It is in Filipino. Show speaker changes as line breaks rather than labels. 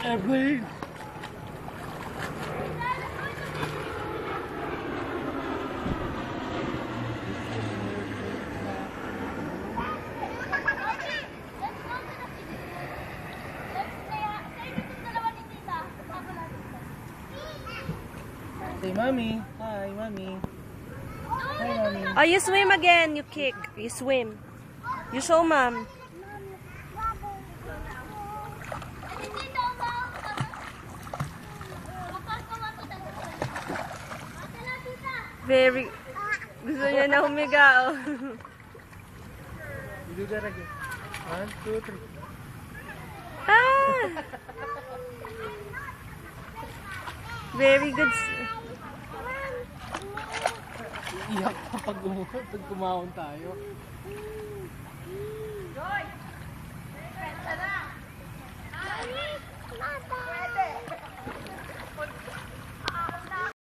Airplane. Say mommy. Hi, mommy. Hi, mommy.
Oh, you swim again. You kick. You swim. You show mom. Very. Gusto niya na humiga, oh.
Do that again. 1, 2, 3.
Ah! Very good.
Iyak pa pag kumahon tayo.